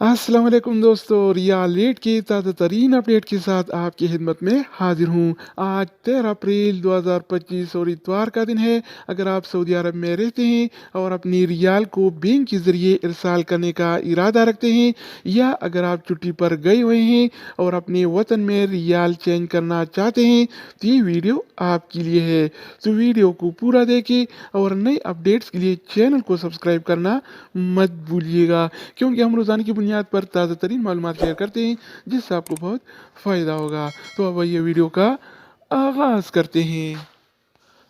अस्सलाम वालेकुम दोस्तों, रियाल रेट की ताज़ा तरीन अपडेट के साथ आपकी खिदमत में हाजिर हूँ। आज 13 अप्रैल 2025 और इतवार का दिन है। अगर आप सऊदी अरब में रहते हैं और अपनी रियाल को बैंक के ज़रिए इरसाल करने का इरादा रखते हैं, या अगर आप छुट्टी पर गए हुए हैं और अपने वतन में रियाल चेंज करना चाहते हैं, तो ये वीडियो आपके लिए है। तो वीडियो को पूरा देखें और नए अपडेट्स के लिए चैनल को सब्सक्राइब करना मत भूलिएगा, क्योंकि हम रोज़ाना की बुनियाद पर ताज़ा तरीन मालूमात शेयर करते हैं जिससे आपको बहुत फ़ायदा होगा। तो अब ये वीडियो का आगाज़ करते हैं।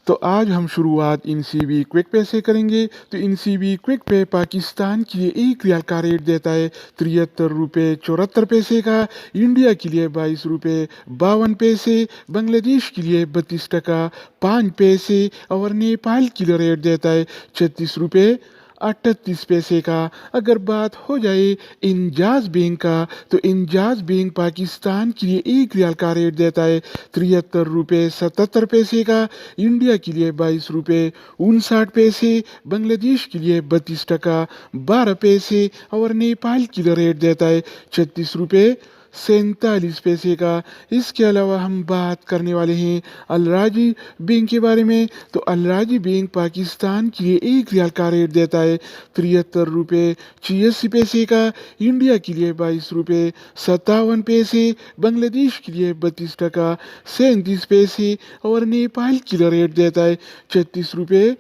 तो आज हम शुरुआत इनसीबी क्विक पे से करेंगे। तो इनसीबी क्विक पे पाकिस्तान के लिए एक रियाल का रेट देता है 73 रुपये 74 पैसे का, इंडिया के लिए 22 रुपये 52 पैसे, बांग्लादेश के लिए 32 टका 5 पैसे और नेपाल के लिए रेट देता है 36 रुपये 38 पैसे का। अगर बात हो जाए इंजाज बैंक का, तो इंजाज बैंक पाकिस्तान के लिए एक रियाल का रेट देता है 73 रुपये 77 पैसे का, इंडिया के लिए 22 रुपये 59 पैसे, बांग्लादेश के लिए 32 टका 12 पैसे और नेपाल के लिए रेट देता है 36 रुपये 47 पैसे का। इसके अलावा हम बात करने वाले हैं अलराजी बैंक के बारे में। तो अलराजी बैंक पाकिस्तान के लिए एक रियाल का रेट देता है 73 रुपये 86 पैसे का, इंडिया के लिए 22 रुपये 57 पैसे, बांग्लादेश के लिए 32 टका 37 पैसे और नेपाल के लिए रेट देता है 36 रुपये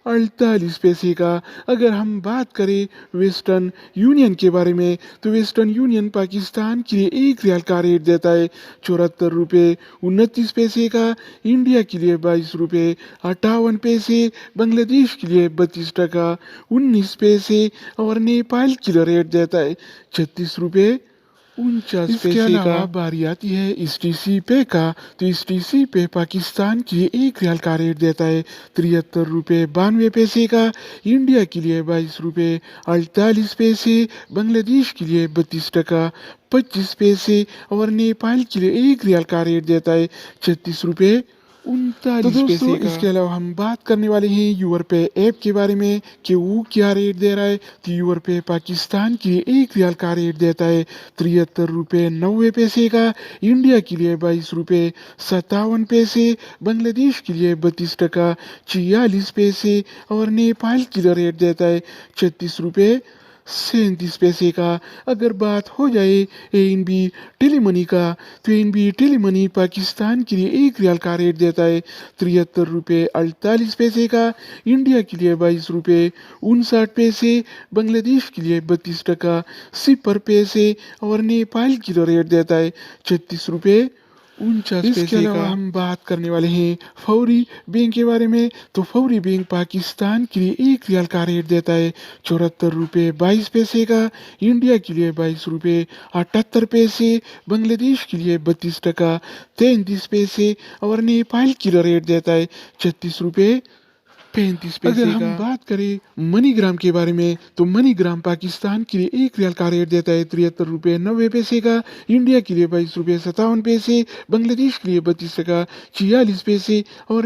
48 पैसे का। अगर हम बात करें वेस्टर्न यूनियन के बारे में, तो वेस्टर्न यूनियन पाकिस्तान के लिए एक रियाल का रेट देता है 74 रुपये 29 पैसे का, इंडिया के लिए 22 रुपये 58 पैसे, बांग्लादेश के लिए 32 टका 19 पैसे और नेपाल के लिए रेट देता है 36 रुपये 49 पैसे का। बारी आती है एसटीसी पे का। तो एसटीसी पे पाकिस्तान के लिए एक रियाल का रेट देता है 73 रुपये 92 पैसे का, इंडिया के लिए 22 रुपये 48 पैसे, बांग्लादेश के लिए 32 टका 25 पैसे और नेपाल के लिए एक रियाल का रेट देता है 36 रुपये 39 पैसे का। इसके अलावा हम बात करने वाले हैं यूर पे ऐप के बारे में कि वो क्या रेट दे रहा है। तो यूर पे पाकिस्तान के लिए एक रियाल का रेट देता है 73 रुपये 90 पैसे का, इंडिया के लिए 22 रुपये 57 पैसे, बांग्लादेश के लिए 32 टका 46 पैसे और नेपाल के लिए रेट देता है 36 रुपये 37 पैसे का। अगर बात हो जाए एएनबी टेलीमनी का, तो एएनबी टेलीमनी पाकिस्तान के लिए एक रियाल का रेट देता है 73 रुपये 48 पैसे का, इंडिया के लिए 22 रुपये 59 पैसे, बांग्लादेश के लिए 32 टका 0 पैसे और नेपाल के लिए रेट देता है 36 रुपये 49 पैसे का। इसके अलावा हम बात करने वाले हैं फौरी बैंक के बारे में। तो फौरी बैंक पाकिस्तान के लिए एक रियाल का रेट देता है 74 रुपये 22 पैसे का, इंडिया के लिए 22 रुपये 78 पैसे, बांग्लादेश के लिए 32 टका 33 पैसे और नेपाल के लिए रेट देता है 36 रुपये 35 पैसे। अगर हम बात करें मनीग्राम के बारे में, तो मनीग्राम पाकिस्तान के लिए एक रियाल का रेट देता है 73 रुपये 90 पैसे का, इंडिया के लिए 22 रुपये 57 पैसे, बांग्लादेश के लिए 32 टका 46 पैसे और